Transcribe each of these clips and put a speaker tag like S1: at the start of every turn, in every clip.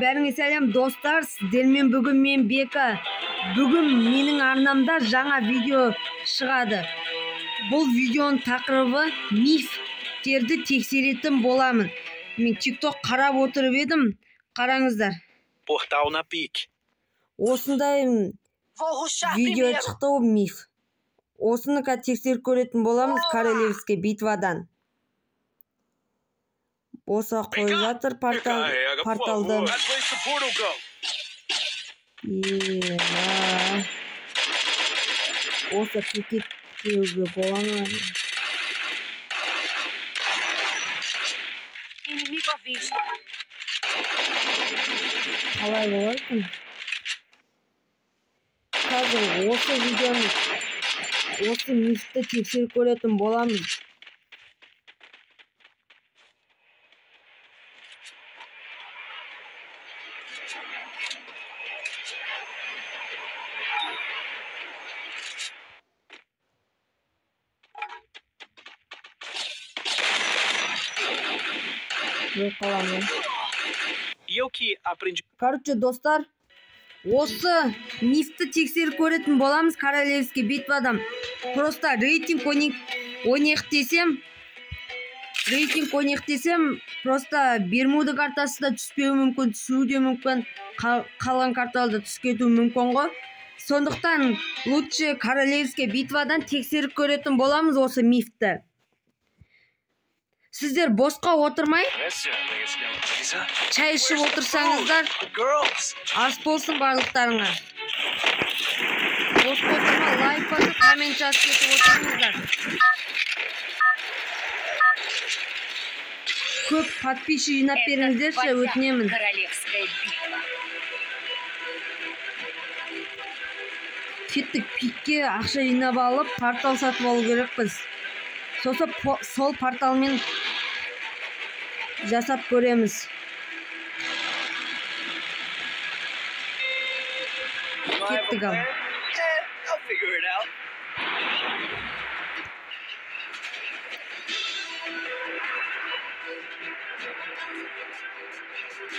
S1: бәріңе сәлем достар, сіздермен бүгін мен Бека. Бүгін менің арнамда жаңа видео шығады. Бұл видеоның тақырыбы мифтерді тексеретін боламын. Мен TikTok қарап отырып едім, қараңыздар.
S2: Portal na PIC.
S1: Осындай видео шықты ол миф. Осыны тексеріп көретін боламыз Королевский битвадан. Боса қойып жатыр порталды. Осы кекеттеуге бола ма? Қалай болар екен? Қазір осы видеоны, осы мифті тексеріп көретін боламыз. Короче, достар, осы мифті тексеріп көретін боламыз Королевский битвадан. Просто рейтинг ойнайық десем, просто Бермуда картасы да түспеуі мүмкін, түсуі де мүмкін, қалған карталда түскетуі мүмкін ғой. Сондықтан лучше Королевский битвадан тексеріп көретін боламыз осы мифті. Сіздер босқа отырмай, чай ішіп отырсаңыздар, ас болсын барлықтарыңа. Босқа отырмай, лайк басып, коммент жазып кетіп отырыңыздар. Көп подписчик жинап беріңіздерші, өтінемін. Кеттік пикке ақша жинап алып, портал сатып алу керекпіз. Сосын сол порталмен жасап көреміз. Кеттік ал.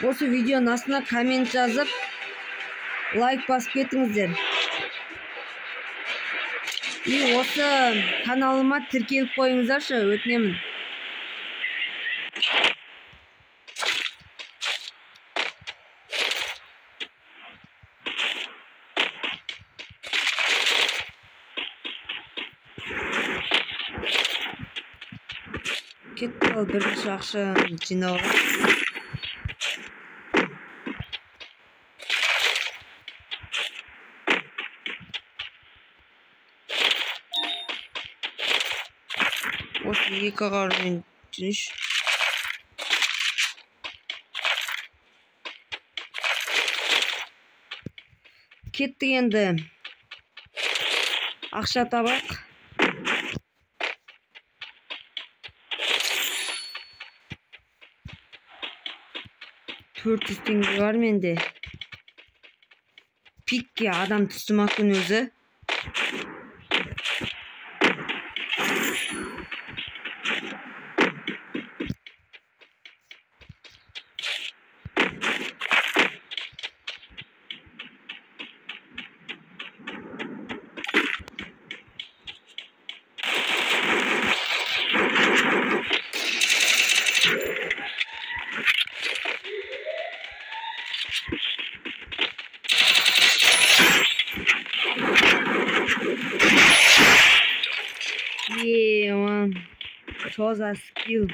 S1: Осы видеоның астына коммент жазып, лайк басып кетіңіздер. И осы каналыма тіркеліп қойыңыздаршы, өтінемін. Кетті ал бірінші ақша жинауға. Осы екі қармен жүніш. Кеттік енді. Ақша табақ. $400 бар менде. Пикке адам түстімақпын өзі. Man. Chose a skill.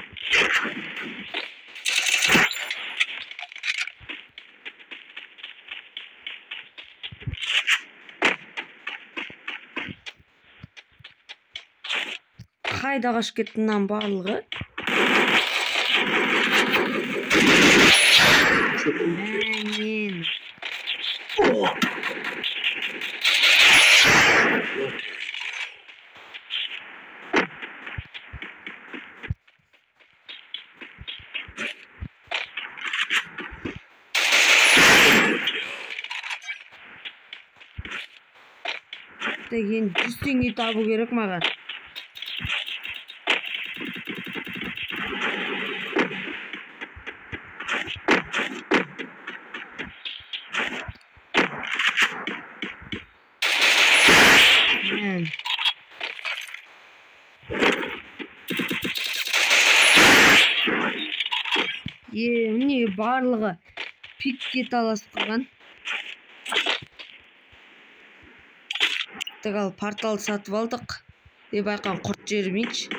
S1: Қайда қашып кеттің барлығы? Мен. Деген 100 теңге табу керек маған. барлығы пикке таласып қалған. Так, ал портал сатып алдық. Деп айқан құрт жермейші.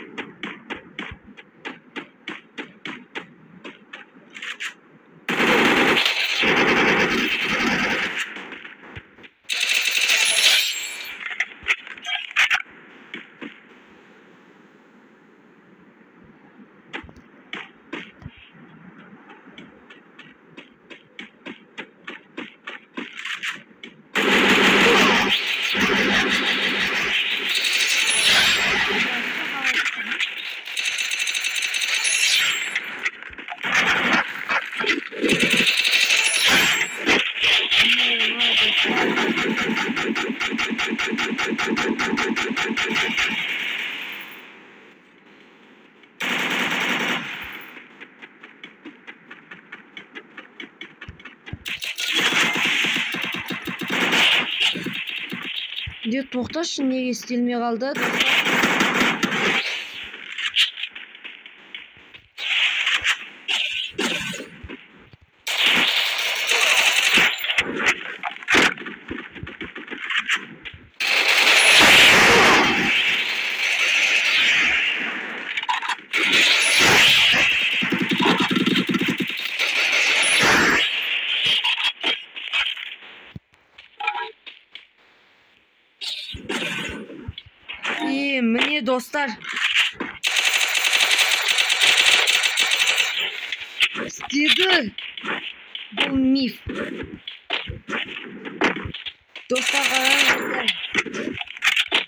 S1: Де тоқташы, неге істелмей қалды? Міне достар, істеді бұл миф. Достар, қараңыздар,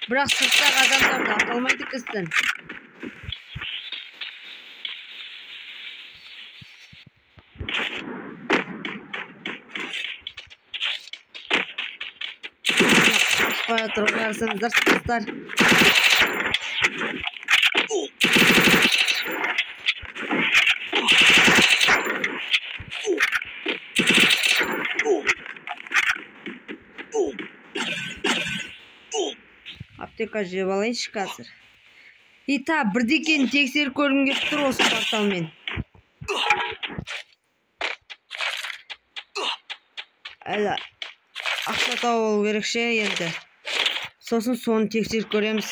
S1: бірақ сырттағы адамдарды аталмайды кістін. Қоспая тұрғарсыңыздар, достар. Аптека жеп алайыншы қазір. Та, бірдекені тексеріп көргім келіп тұр осы порталмен. Әлі ақша тауып алу керек ше енді. Сосын соны тексеріп көреміз.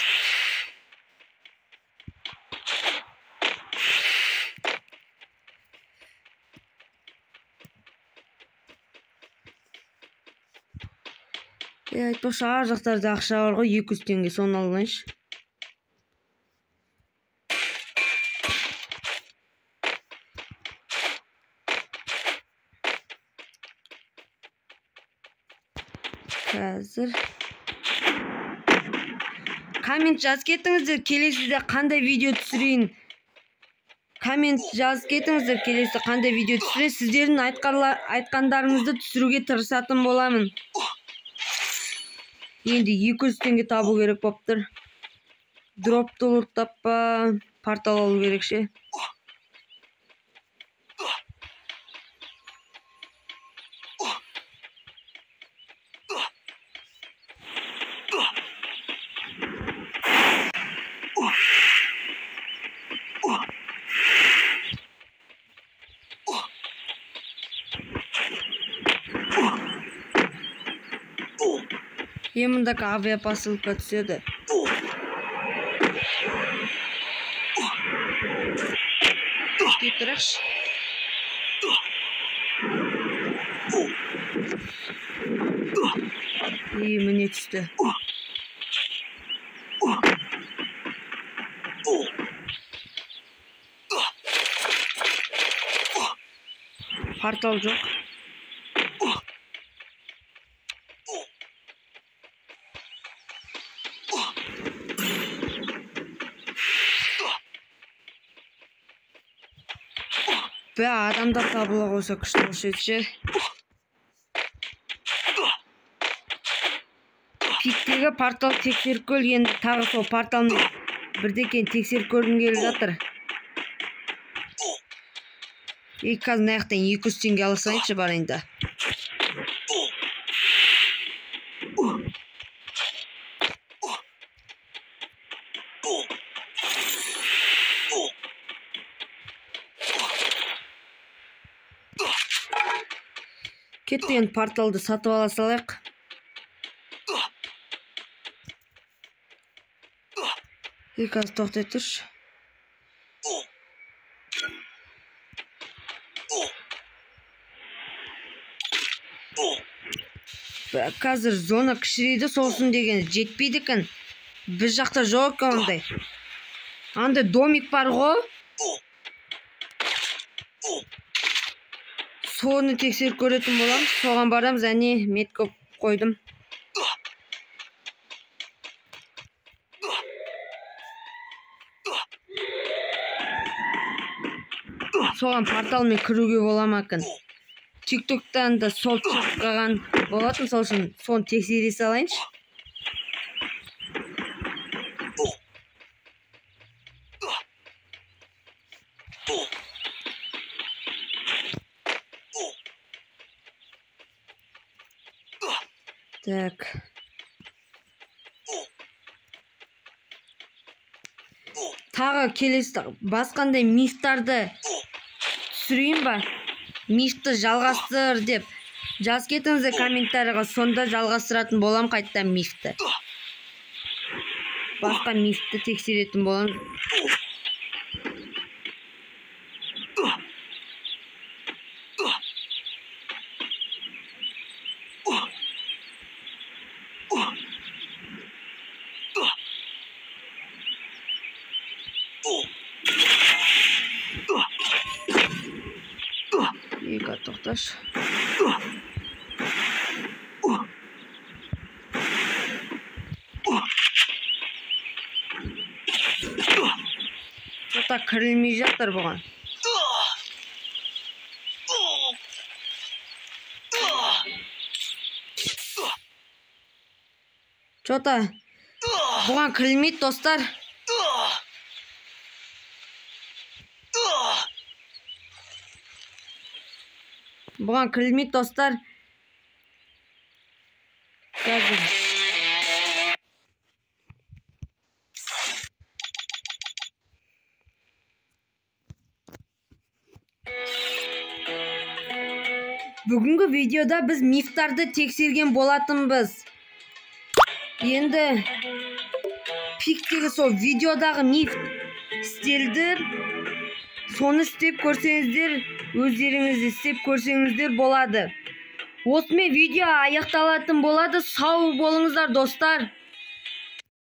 S1: Айтпақшы, ар жақтарда ақша бар ғой, 200 теңге, соны алайыншы. Қазір коммент жазып кетіңіздер, келесіде қандай видео түсірейін. Коммент жазып кетіңіздер, келесі қандай видео түсірейін. Сіздердің айтқандарыңызды түсіруге тырысатын боламын. Енді 200 теңге табу керек болып тұр. Дропты ұлттап па, портал алу керек ше. Еміндегі авиапосылка түседі. Кетірікші. Міне түсті. Портал жоқ. Бә, адамдар табыла қойса күшті болушы еді ше. Пиктегі портал тексеріп көл, енді тағы сол порталны бірдекен тексеріп көргім келіп жатыр. Қазір наяқтан 200 теңге алысайыншы барайында. кетті, енді порталды сатып ала салайық. Қазір тоқтай тұршы. Қазір зона кішірейді, сосын деген жетпейді екен. Біз жақта жоқ екен ондай. Андай домик бар ғой. Соны тексеріп көретін боламыз. Соған барамыз, әне метка қойдым. Соған порталмен кіруге болама екен. TikToktан да сол шығып болатын, сол үшін соны тексере салайыншы. Так. Тағы келесі басқандай мифтарды түсірейін ба? Мифті жалғастыр деп жаз кетіңіздер комментарияға, сонда жалғастыратын болам қайттан мифті. Басқа мифті тексеретін болам. Ega to'xtash. To'xta kirilmay жатыр бұған. To'xta. Бұған kirilmейді, достар. Бұған кірілмейді, достар. Қазір. Бүгінгі видеода біз мифтарды тексерген болатынбыз. Енді пиктегі сол видеодағы миф істелді. Соны істеп көрсеңіздер, өздеріңізді істеп көрсеңіздер болады. Осымен видео аяқталатын болады. Сау болыңыздар, достар.